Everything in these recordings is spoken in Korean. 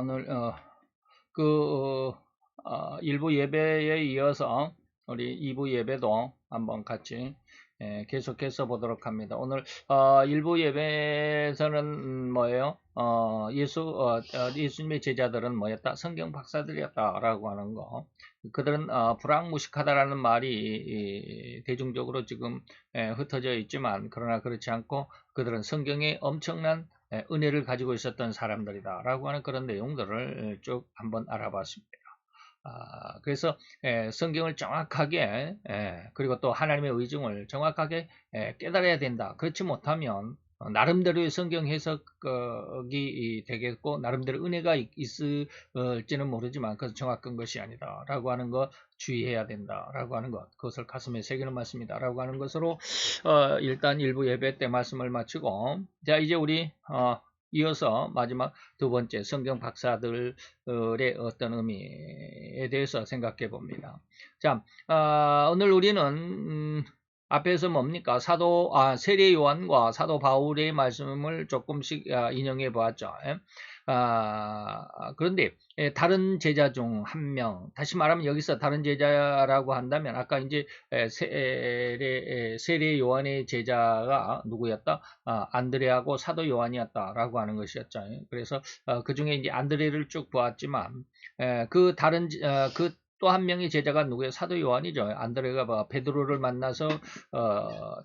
오늘 일부 예배에 이어서 우리 2부 예배도 한번 같이 계속해서 보도록 합니다. 오늘 일부 예배에서는 뭐예요? 예수님의 제자들은 뭐였다? 성경 박사들이었다라고 하는 거. 그들은 불황무식하다라는 말이 대중적으로 지금 흩어져 있지만, 그러나 그렇지 않고 그들은 성경에 엄청난 은혜를 가지고 있었던 사람들이다 라고 하는 그런 내용들을 쭉 한번 알아봤습니다. 그래서 성경을 정확하게 그리고 또 하나님의 의중을 정확하게 깨달아야 된다. 그렇지 못하면 나름대로의 성경 해석이 되겠고 나름대로 은혜가 있을지는 모르지만 그것은 정확한 것이 아니다 라고 하는 것 주의해야 된다 라고 하는 것, 그것을 가슴에 새기는 말씀이다 라고 하는 것으로 일단 일부 예배 때 말씀을 마치고, 자 이제 우리 이어서 마지막 두 번째 성경 박사들의 어떤 의미에 대해서 생각해 봅니다. 자, 오늘 우리는 앞에서 뭡니까? 세례 요한과 사도 바울의 말씀을 조금씩 인용해 보았죠. 그런데 다른 제자 중 한 명, 다시 말하면 여기서 다른 제자라고 한다면 아까 이제 세례 요한의 제자가 누구였다? 안드레하고 사도 요한이었다라고 하는 것이었죠. 그래서 그 중에 이제 안드레를 쭉 보았지만 그 또 한 명의 제자가 누구예요? 사도 요한이죠. 안드레가 베드로를 만나서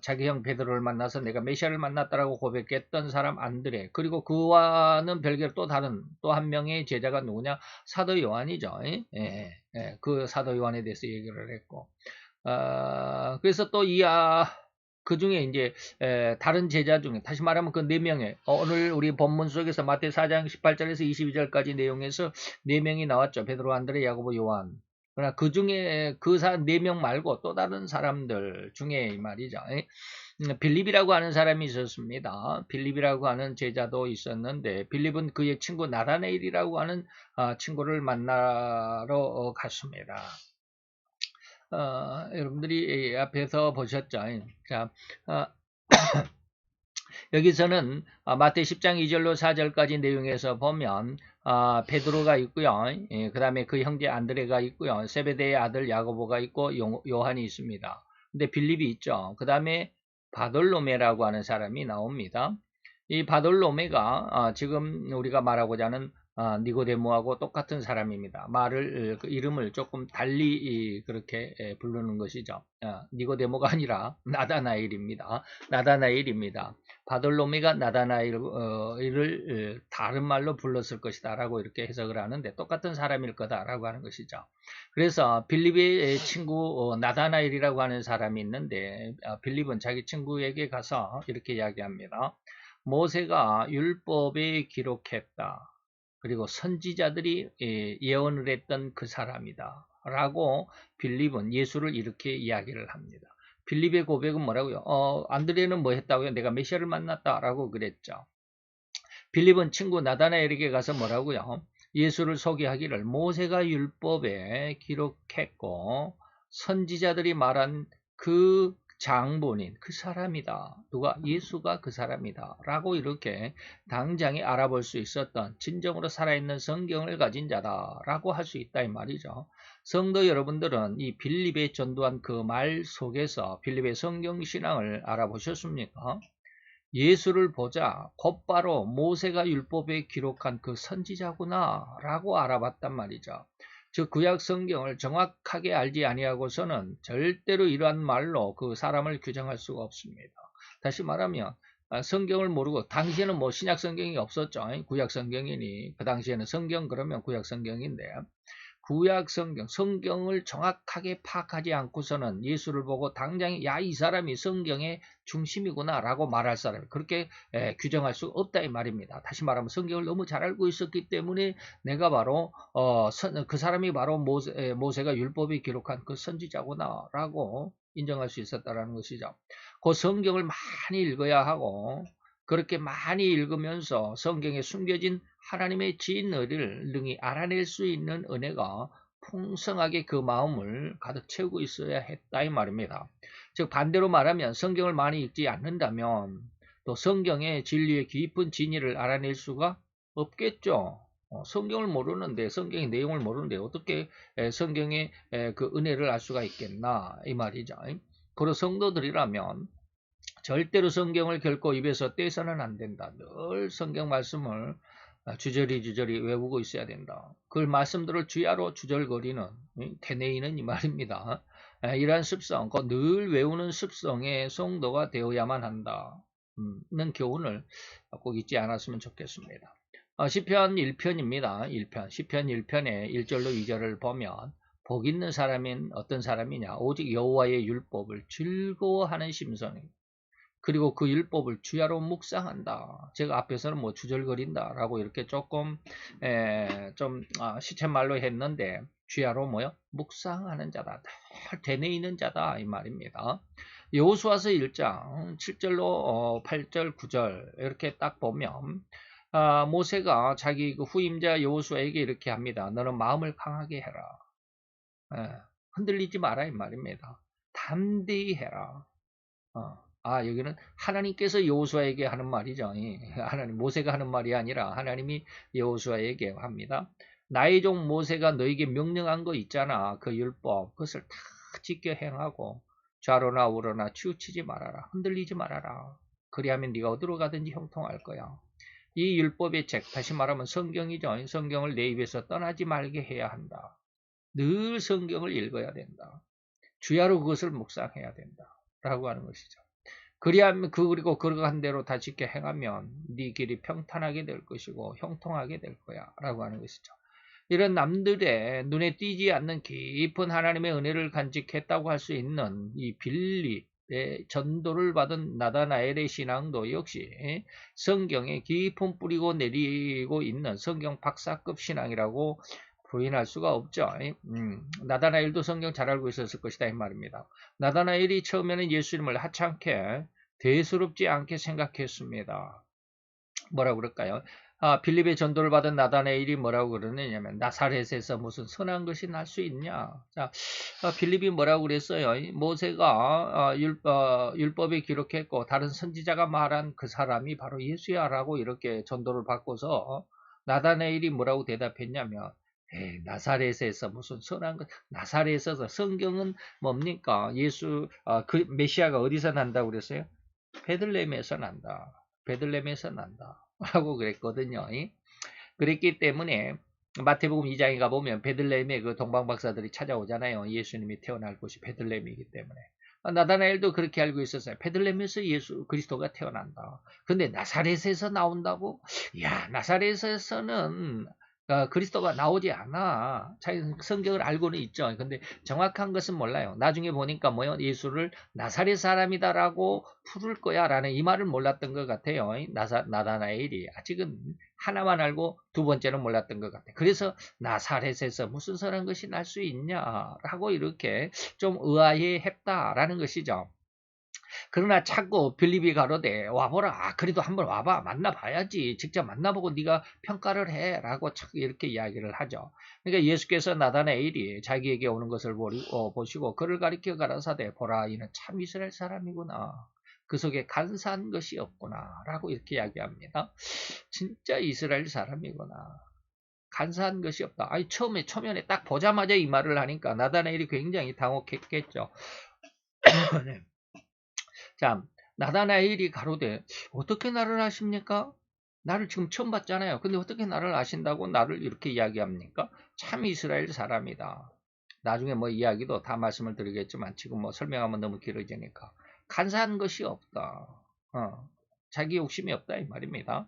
자기 형 베드로를 만나서 내가 메시아를 만났다라고 고백했던 사람 안드레, 그리고 그와는 별개로 또 다른 또 한 명의 제자가 누구냐? 사도 요한이죠. 그 사도 요한에 대해서 얘기를 했고, 그래서 또 그 중에 이제 다른 제자 중에 다시 말하면 그 네 명의 오늘 우리 본문 속에서 마태 4장 18절에서 22절까지 내용에서 네 명이 나왔죠. 베드로, 안드레, 야고보, 요한. 그러나 그 중에 그 네 명 말고 또 다른 사람들 중에 말이죠. 빌립이라고 하는 사람이 있었습니다. 빌립이라고 하는 제자도 있었는데 빌립은 그의 친구 나다나엘이라고 하는 친구를 만나러 갔습니다. 여러분들이 앞에서 보셨죠. 자, 여기서는 마태 10장 2절로 4절까지 내용에서 보면 베드로가 있고요. 그 다음에 그 형제 안드레가 있고요. 세베대의 아들 야고보가 있고 요한이 있습니다. 근데 빌립이 있죠. 그 다음에 바돌로메라고 하는 사람이 나옵니다. 이 바돌로메가 지금 우리가 말하고자 하는 니고데모하고 똑같은 사람입니다. 그 이름을 조금 달리 그렇게 부르는 것이죠. 니고데모가 아니라 나다나엘입니다. 바돌로메가 나다나엘을 다른 말로 불렀을 것이다 라고 이렇게 해석을 하는데 똑같은 사람일 거다라고 하는 것이죠. 그래서 빌립의 친구 나다나엘이라고 하는 사람이 있는데 빌립은 자기 친구에게 가서 이렇게 이야기합니다. 모세가 율법에 기록했다. 그리고 선지자들이 예언을 했던 그 사람이다 라고 빌립은 예수를 이렇게 이야기를 합니다. 빌립의 고백은 뭐라고요? 안드레는 뭐 했다고요? 내가 메시아를 만났다 라고 그랬죠. 빌립은 친구 나다나엘에게 가서 뭐라고요? 예수를 소개하기를 모세가 율법에 기록했고 선지자들이 말한 그 장본인 그 사람이다. 누가? 예수가 그 사람이다 라고 이렇게 당장에 알아볼 수 있었던 진정으로 살아있는 성경을 가진 자다 라고 할 수 있다 이 말이죠. 성도 여러분들은 이 빌립의 전도한 그 말 속에서 빌립의 성경신앙을 알아보셨습니까? 예수를 보자 곧바로 모세가 율법에 기록한 그 선지자구나 라고 알아봤단 말이죠. 즉 구약 성경을 정확하게 알지 아니하고서는 절대로 이러한 말로 그 사람을 규정할 수가 없습니다. 다시 말하면 성경을 모르고, 당시에는 뭐 신약 성경이 없었죠. 구약 성경이니 그 당시에는 성경 그러면 구약 성경인데 구약 성경을 정확하게 파악하지 않고서는 예수를 보고 당장에 야, 이 사람이 성경의 중심이구나 라고 말할 사람, 그렇게 규정할 수 없다 이 말입니다. 다시 말하면 성경을 너무 잘 알고 있었기 때문에 내가 바로 그 사람이 바로 모세가 율법에 기록한 그 선지자구나 라고 인정할 수 있었다라는 것이죠. 그 성경을 많이 읽어야 하고, 그렇게 많이 읽으면서 성경에 숨겨진 하나님의 진리를 능히 알아낼 수 있는 은혜가 풍성하게 그 마음을 가득 채우고 있어야 했다 이 말입니다. 즉 반대로 말하면 성경을 많이 읽지 않는다면 또 성경의 진리의 깊은 진리를 알아낼 수가 없겠죠. 성경을 모르는데, 성경의 내용을 모르는데 어떻게 성경의 그 은혜를 알 수가 있겠나 이 말이죠. 그리고 성도들이라면 절대로 성경을 결코 입에서 떼서는 안 된다. 늘 성경 말씀을 주저리 외우고 있어야 된다. 그 말씀들을 주야로 주절거리는 테네이는 이 말입니다. 이러한 습성, 늘 외우는 습성의 성도가 되어야만 한다는 교훈을 꼭 잊지 않았으면 좋겠습니다. 시편 1편입니다. 1편. 시편 1편의 1절로 2절을 보면 복 있는 사람인 어떤 사람이냐? 오직 여호와의 율법을 즐거워하는 심성이. 그리고 그 율법을 주야로 묵상한다. 제가 앞에서는 뭐 주절거린다 라고 이렇게 조금 좀 시쳇말로 했는데 주야로 뭐요? 묵상하는 자다. 늘 되뇌이는 자다 이 말입니다. 여호수아서 1장 7절로 8절 9절 이렇게 딱 보면 모세가 자기 그 후임자 여호수아에게 이렇게 합니다. 너는 마음을 강하게 해라. 흔들리지 마라 이 말입니다. 담대히 해라. 여기는 하나님께서 여호수아에게 하는 말이죠. 하나님 모세가 하는 말이 아니라 하나님이 여호수아에게 합니다. 나의 종 모세가 너에게 명령한 거 있잖아. 그 율법 그것을 다 지켜 행하고 좌로나 우로나 치우치지 말아라. 흔들리지 말아라. 그리하면 네가 어디로 가든지 형통할 거야. 이 율법의 책, 다시 말하면 성경이죠. 성경을 내 입에서 떠나지 말게 해야 한다. 늘 성경을 읽어야 된다. 주야로 그것을 묵상해야 된다. 라고 하는 것이죠. 그리하면 그리고 그러한 대로 다 지켜 행하면 네 길이 평탄하게 될 것이고 형통하게 될 거야 라고 하는 것이죠. 이런 남들의 눈에 띄지 않는 깊은 하나님의 은혜를 간직했다고 할 수 있는 이 빌립의 전도를 받은 나다나엘의 신앙도 역시 성경에 깊은 뿌리고 내리고 있는 성경 박사급 신앙이라고 부인할 수가 없죠. 나다나엘도 성경 잘 알고 있었을 것이다 이 말입니다. 나다나엘이 처음에는 예수님을 하찮게 대수롭지 않게 생각했습니다. 뭐라고 그럴까요? 빌립의 전도를 받은 나다나엘이 뭐라고 그러느냐면 나사렛에서 무슨 선한 것이 날 수 있냐. 자, 빌립이 뭐라고 그랬어요? 모세가 율법에 기록했고 다른 선지자가 말한 그 사람이 바로 예수야 라고 이렇게 전도를 받고서 나다나엘이 뭐라고 대답했냐면 나사렛에서 무슨 선한 것, 나사렛에서 성경은 뭡니까? 예수, 그 메시아가 어디서 난다고 그랬어요? 베들레헴에서 난다. 베들레헴에서 난다. 라고 그랬거든요. 그랬기 때문에 마태복음 2장에 가보면 베들레헴에 그 동방박사들이 찾아오잖아요. 예수님이 태어날 곳이 베들레헴이기 때문에. 나다나엘도 그렇게 알고 있었어요. 베들레헴에서 예수 그리스도가 태어난다. 근데 나사렛에서 나온다고? 야, 나사렛에서는 그리스도가 나오지 않아. 자기 성경을 알고는 있죠. 근데 정확한 것은 몰라요. 나중에 보니까 뭐요? 예수를 나사렛 사람이다라고 부를 거야 라는 이 말을 몰랐던 것 같아요. 나다나엘이. 아직은 하나만 알고 두 번째는 몰랐던 것 같아요. 그래서 나사렛에서 무슨 선한 것이 날 수 있냐라고 이렇게 좀 의아해했다라는 것이죠. 그러나 자꾸 빌립이 가로되 와보라. 그래도 한번 와봐. 만나봐야지. 직접 만나보고 네가 평가를 해. 라고 자꾸 이렇게 이야기를 하죠. 그러니까 예수께서 나다나엘이 자기에게 오는 것을 보시고 그를 가리켜 가라사대 보라. 이는 참 이스라엘 사람이구나. 그 속에 간사한 것이 없구나. 라고 이렇게 이야기합니다. 진짜 이스라엘 사람이구나. 간사한 것이 없다. 아니 초면에 딱 보자마자 이 말을 하니까 나다나엘이 굉장히 당혹했겠죠. 네. 자, 나다나엘이 가로되 어떻게 나를 아십니까? 나를 지금 처음 봤잖아요. 근데 어떻게 나를 아신다고 나를 이렇게 이야기합니까? 참 이스라엘 사람이다. 나중에 뭐 이야기도 다 말씀을 드리겠지만 지금 뭐 설명하면 너무 길어지니까 간사한 것이 없다. 자기 욕심이 없다 이 말입니다.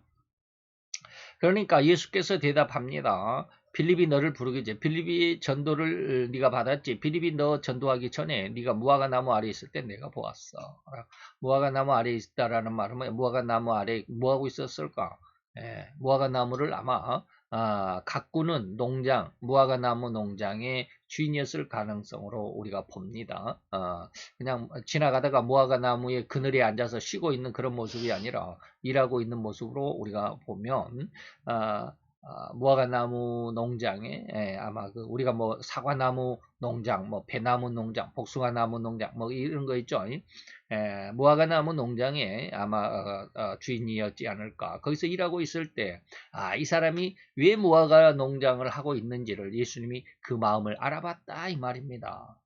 그러니까 예수께서 대답합니다. 빌립이 너를 부르겠지. 빌립이 전도를 네가 받았지. 빌립이 너 전도하기 전에 네가 무화과 나무 아래 있을 때 내가 보았어. 무화과 나무 아래 있다라는 말은 무화과 나무 아래 뭐 하고 있었을까? 무화과 나무를 아마 가꾸는 농장, 무화과 나무 농장의 주인이었을 가능성으로 우리가 봅니다. 그냥 지나가다가 무화과 나무의 그늘에 앉아서 쉬고 있는 그런 모습이 아니라 일하고 있는 모습으로 우리가 보면 무화과나무 농장에 아마 우리가 뭐 사과나무 농장, 뭐 배나무 농장, 복숭아나무 농장 뭐 이런 거 있죠. 무화과나무 농장에 아마 주인이었지 않을까. 거기서 일하고 있을 때 이 사람이 왜 무화과 농장을 하고 있는지를 예수님이 그 마음을 알아봤다 이 말입니다.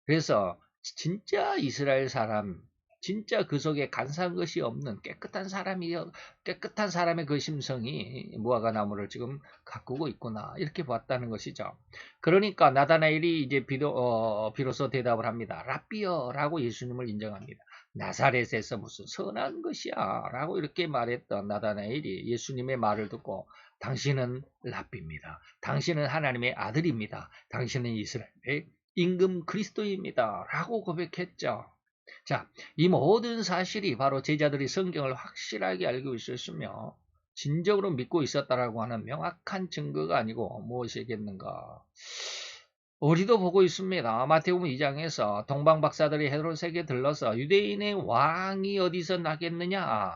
그래서 진짜 이스라엘 사람, 진짜 그 속에 간사한 것이 없는 깨끗한 사람의 그 심성이 무화과 나무를 지금 가꾸고 있구나 이렇게 봤다는 것이죠. 그러니까 나다나엘이 이제 비로소 대답을 합니다. 라삐어라고 예수님을 인정합니다. 나사렛에서 무슨 선한 것이야 라고 이렇게 말했던 나다나엘이 예수님의 말을 듣고 당신은 랍비입니다. 당신은 하나님의 아들입니다. 당신은 이스라엘의 임금 그리스도입니다 라고 고백했죠. 자, 이 모든 사실이 바로 제자들이 성경을 확실하게 알고 있었으며 진정으로 믿고 있었다라고 하는 명확한 증거가 아니고 무엇이겠는가. 우리도 보고 있습니다. 마태복음 2장에서 동방 박사들이 헤롯에게 들러서 유대인의 왕이 어디서 나겠느냐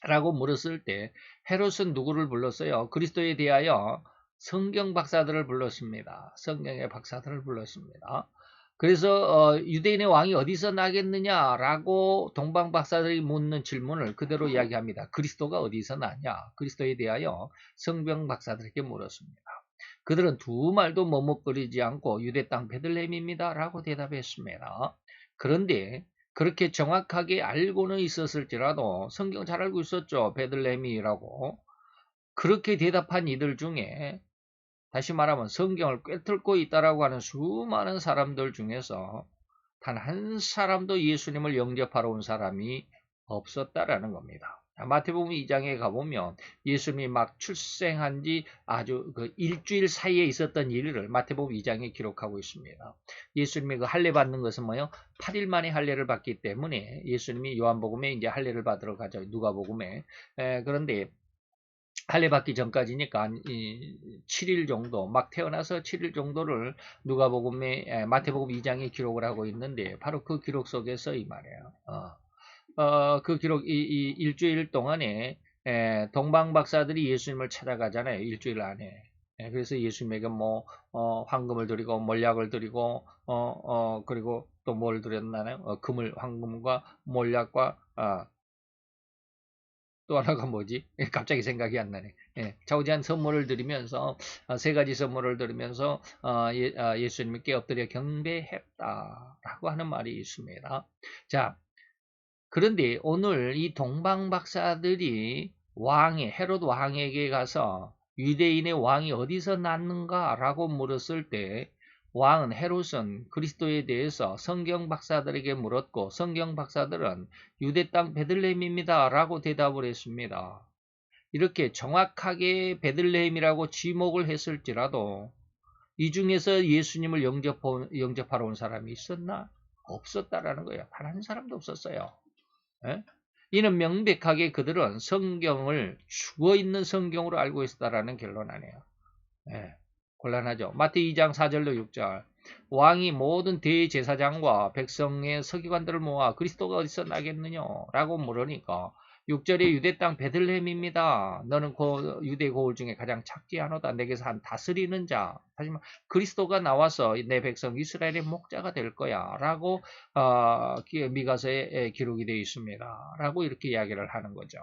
라고 물었을 때 헤롯은 누구를 불렀어요? 그리스도에 대하여 성경 박사들을 불렀습니다. 성경의 박사들을 불렀습니다. 그래서 유대인의 왕이 어디서 나겠느냐라고 동방 박사들이 묻는 질문을 그대로 이야기합니다. 그리스도가 어디서 나냐? 그리스도에 대하여 성경 박사들에게 물었습니다. 그들은 두 말도 머뭇거리지 않고 유대 땅 베들레헴입니다 라고 대답했습니다. 그런데 그렇게 정확하게 알고는 있었을지라도 성경 잘 알고 있었죠. 베들레헴이라고. 그렇게 대답한 이들 중에 다시 말하면 성경을 꿰뚫고 있다라고 하는 수많은 사람들 중에서 단 한 사람도 예수님을 영접하러 온 사람이 없었다라는 겁니다. 마태복음 2장에 가보면 예수님이 막 출생한 지 아주 일주일 사이에 있었던 일을 마태복음 2장에 기록하고 있습니다. 예수님이 그 할례 받는 것은 뭐요? 8일 만에 할례를 받기 때문에 예수님이 요한복음에 이제 할례를 받으러 가죠. 누가복음에. 그런데 할례 받기 전까지니까 7일 정도, 막 태어나서 7일 정도를 누가복음에 마태복음 2장에 기록을 하고 있는데 바로 그 기록 속에서 이 말이에요. 그 기록 이 일주일 동안에 동방 박사들이 예수님을 찾아가잖아요. 일주일 안에. 그래서 예수님에게 뭐 황금을 드리고 몰약을 드리고 그리고 또 뭘 드렸나요? 금을 황금과 몰약과 또 하나가 뭐지? 갑자기 생각이 안 나네. 자우지한 선물을 드리면서 세 가지 선물을 드리면서 예수님께 엎드려 경배했다라고 하는 말이 있습니다. 자, 그런데 오늘 이 동방 박사들이 헤롯 왕에게 가서 유대인의 왕이 어디서 났는가라고 물었을 때 왕은 헤롯은 그리스도에 대해서 성경 박사들에게 물었고 성경 박사들은 유대 땅 베들레헴입니다 라고 대답을 했습니다. 이렇게 정확하게 베들레헴이라고 지목을 했을지라도 이 중에서 예수님을 영접하러 온 사람이 있었나? 없었다라는 거예요. 단 한 사람도 없었어요. 이는 명백하게 그들은 성경을 죽어있는 성경으로 알고 있었다라는 결론 아니에요. 곤란하죠. 마태 2장 4절로 6절 왕이 모든 대제사장과 백성의 서기관들을 모아 그리스도가 어디서 나겠느냐 라고 물으니까 6절에 유대 땅 베들레헴입니다. 너는 유대 고을 중에 가장 착지하노다. 내게서 한 다스리는 자. 하지만 그리스도가 나와서 내 백성 이스라엘의 목자가 될 거야. 라고 미가서에 기록이 되어 있습니다. 라고 이렇게 이야기를 하는 거죠.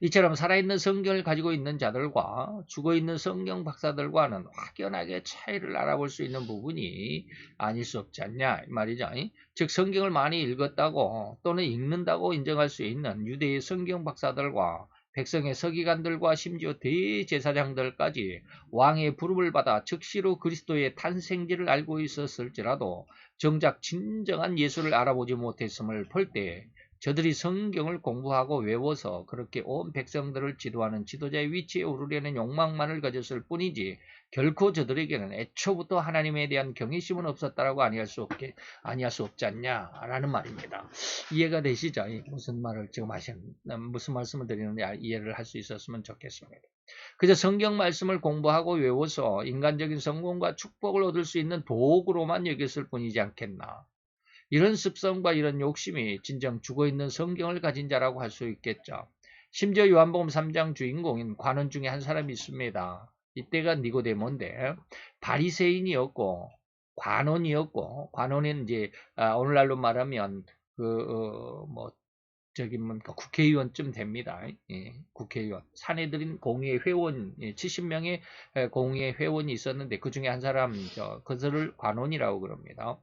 이처럼 살아있는 성경을 가지고 있는 자들과 죽어있는 성경 박사들과는 확연하게 차이를 알아볼 수 있는 부분이 아닐 수 없지 않냐 이 말이죠. 즉 성경을 많이 읽었다고 또는 읽는다고 인정할 수 있는 유대의 성경 박사들과 백성의 서기관들과 심지어 대제사장들까지 왕의 부름을 받아 즉시로 그리스도의 탄생지를 알고 있었을지라도 정작 진정한 예수를 알아보지 못했음을 볼 때 저들이 성경을 공부하고 외워서 그렇게 온 백성들을 지도하는 지도자의 위치에 오르려는 욕망만을 가졌을 뿐이지 결코 저들에게는 애초부터 하나님에 대한 경외심은 없었다라고 아니할 수 없지 않냐라는 말입니다. 이해가 되시죠? 무슨 말을 지금 무슨 말씀을 드리는지 이해를 할 수 있었으면 좋겠습니다. 그저 성경 말씀을 공부하고 외워서 인간적인 성공과 축복을 얻을 수 있는 도구로만 여겼을 뿐이지 않겠나. 이런 습성과 이런 욕심이 진정 죽어있는 성경을 가진 자라고 할 수 있겠죠. 심지어 요한복음 3장 주인공인 관원 중에 한 사람이 있습니다. 이때가 니고데모인데 바리새인이었고 관원이었고, 관원은 이제 오늘날로 말하면 국회의원쯤 됩니다. 예, 국회의원. 사내들인 공의회 회원, 70명의 공의회 회원이 있었는데 그 중에 한 사람, 그들을 관원이라고 그럽니다.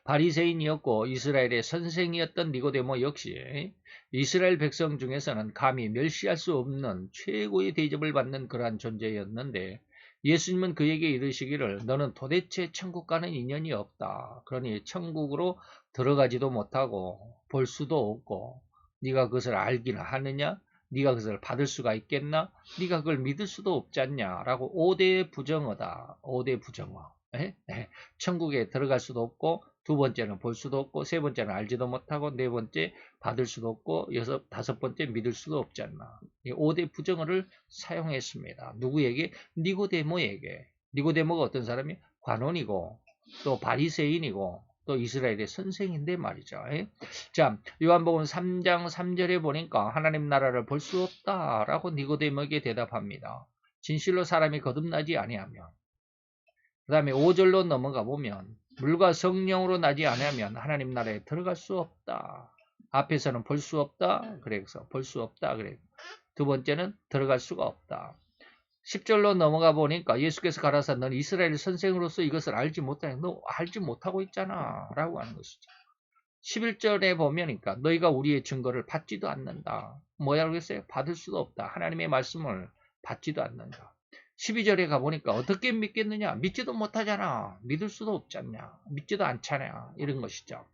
바리새인이었고 이스라엘의 선생이었던 니고데모 역시 이스라엘 백성 중에서는 감히 멸시할 수 없는 최고의 대접을 받는 그러한 존재였는데, 예수님은 그에게 이르시기를 너는 도대체 천국 가는 인연이 없다. 그러니 천국으로 들어가지도 못하고 볼 수도 없고 네가 그것을 알기나 하느냐? 네가 그것을 받을 수가 있겠나? 네가 그걸 믿을 수도 없지 않냐? 라고 5대 부정어다. 5대 부정어. 천국에 들어갈 수도 없고, 두 번째는 볼 수도 없고, 세 번째는 알지도 못하고, 네 번째 받을 수도 없고, 다섯 번째 믿을 수도 없지 않나. 이 5대 부정어를 사용했습니다. 누구에게? 니고데모에게. 니고데모가 어떤 사람이? 관원이고 또 바리새인이고 또 이스라엘의 선생인데 말이죠. 자, 요한복음 3장 3절에 보니까 하나님 나라를 볼 수 없다라고 니고데모에게 대답합니다. 진실로 사람이 거듭나지 아니하면. 그 다음에 5절로 넘어가 보면 물과 성령으로 나지 아니하면 하나님 나라에 들어갈 수 없다. 앞에서는 볼 수 없다. 그래서 볼 수 없다. 그래. 두 번째는 들어갈 수가 없다. 10절로 넘어가 보니까 예수께서 가라사 너는 이스라엘 선생으로서 이것을 알지 못하니 너 알지 못하고 있잖아 라고 하는 것이죠. 11절에 보면니까 너희가 우리의 증거를 받지도 않는다. 뭐라고 했어요? 받을 수도 없다. 하나님의 말씀을 받지도 않는다. 12절에 가보니까 어떻게 믿겠느냐? 믿지도 못하잖아. 믿을 수도 없지 않냐? 믿지도 않잖아. 이런 것이죠.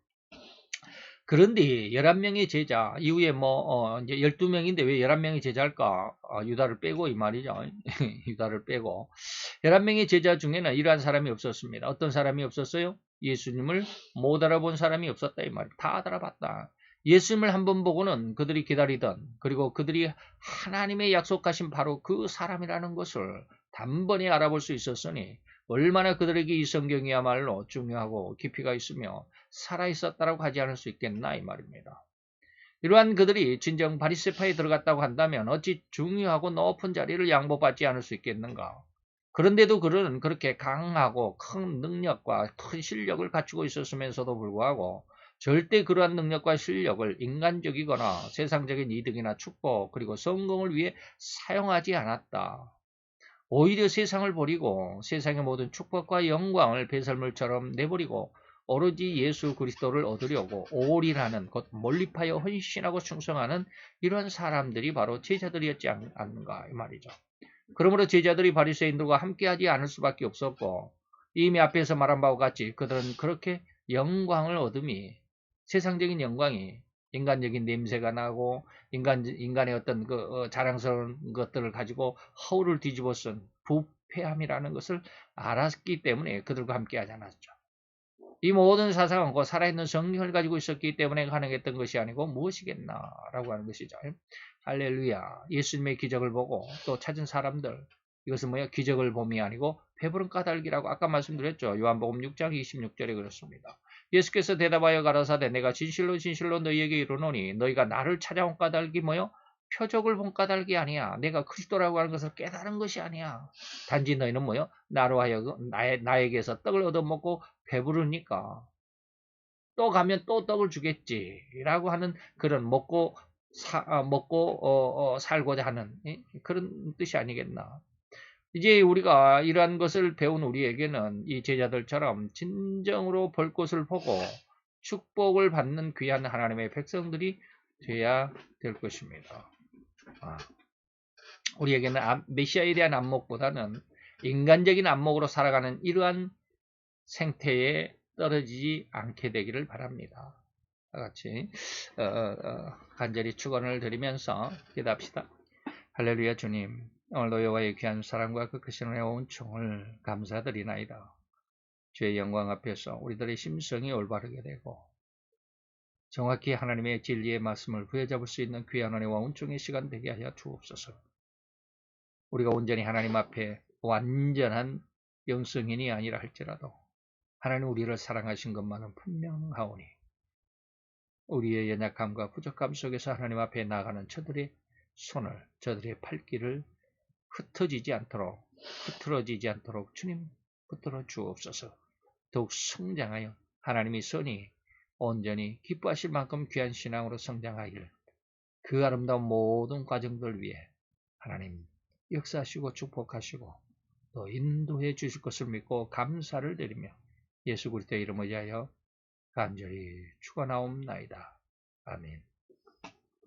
그런데 11명의 제자, 이후에 이제 12명인데 왜 11명의 제자일까? 유다를 빼고 이 말이죠. 유다를 빼고. 11명의 제자 중에는 이러한 사람이 없었습니다. 어떤 사람이 없었어요? 예수님을 못 알아본 사람이 없었다 이 말이에요. 다 알아봤다. 예수님을 한번 보고는 그들이 기다리던, 그리고 그들이 하나님의 약속하신 바로 그 사람이라는 것을 단번에 알아볼 수 있었으니 얼마나 그들에게 이 성경이야말로 중요하고 깊이가 있으며 살아있었다라고 하지 않을 수 있겠나 이 말입니다. 이러한 그들이 진정 바리새파에 들어갔다고 한다면 어찌 중요하고 높은 자리를 양보받지 않을 수 있겠는가. 그런데도 그들은 그렇게 강하고 큰 능력과 큰 실력을 갖추고 있었으면서도 불구하고 절대 그러한 능력과 실력을 인간적이거나 세상적인 이득이나 축복 그리고 성공을 위해 사용하지 않았다. 오히려 세상을 버리고 세상의 모든 축복과 영광을 배설물처럼 내버리고 오로지 예수 그리스도를 얻으려고 올인하는, 곧 몰입하여 헌신하고 충성하는 이러한 사람들이 바로 제자들이었지 않는가 이 말이죠. 그러므로 제자들이 바리새인들과 함께하지 않을 수밖에 없었고, 이미 앞에서 말한 바와 같이 그들은 그렇게 영광을 얻음이, 세상적인 영광이 인간적인 냄새가 나고 인간의 어떤 자랑스러운 것들을 가지고 허울을 뒤집어 쓴 부패함이라는 것을 알았기 때문에 그들과 함께하지 않았죠. 이 모든 사상은 그 살아있는 성령을 가지고 있었기 때문에 가능했던 것이 아니고 무엇이겠나라고 하는 것이죠. 할렐루야. 예수님의 기적을 보고 또 찾은 사람들, 이것은 뭐야? 기적을 봄이 아니고 배부른 까닭이라고 아까 말씀드렸죠. 요한복음 6장 26절에 그렇습니다. 예수께서 대답하여 가라사대 내가 진실로 진실로 너희에게 이르노니 너희가 나를 찾아온 까닭이 뭐요? 표적을 본 까닭이 아니야. 내가 그리스도라고 하는 것을 깨달은 것이 아니야. 단지 너희는 뭐요? 나로 하여금 나에게서 떡을 얻어먹고 배부르니까 또 가면 또 떡을 주겠지라고 하는 그런 먹고 살고자 하는 그런 뜻이 아니겠나. 이제 우리가 이러한 것을 배운 우리에게는 이 제자들처럼 진정으로 볼 것을 보고 축복을 받는 귀한 하나님의 백성들이 돼야 될 것입니다. 우리에게는 메시아에 대한 안목보다는 인간적인 안목으로 살아가는 이러한 생태에 떨어지지 않게 되기를 바랍니다. 같이 간절히 축원을 드리면서 기도합시다. 할렐루야. 주님, 오늘도 여호와의 귀한 사랑과 그 크신 은혜와 은총을 감사드리나이다. 주의 영광 앞에서 우리들의 심성이 올바르게 되고 정확히 하나님의 진리의 말씀을 부여잡을 수 있는 귀한 은혜와 은총의 시간 되게 하여 주옵소서. 우리가 온전히 하나님 앞에 완전한 영성인이 아니라 할지라도 하나님 우리를 사랑하신 것만은 분명하오니 우리의 연약함과 부족함 속에서 하나님 앞에 나아가는 저들의 손을, 저들의 팔길을 흐트러지지 않도록 주님 붙들어 주옵소서. 더욱 성장하여 하나님이 선히 온전히 기뻐하실 만큼 귀한 신앙으로 성장하길, 그 아름다운 모든 과정들 위해 하나님 역사하시고 축복하시고 또 인도해 주실 것을 믿고 감사를 드리며 예수 그리스도의 이름을 위하여 간절히 축원하옵나이다. 아멘.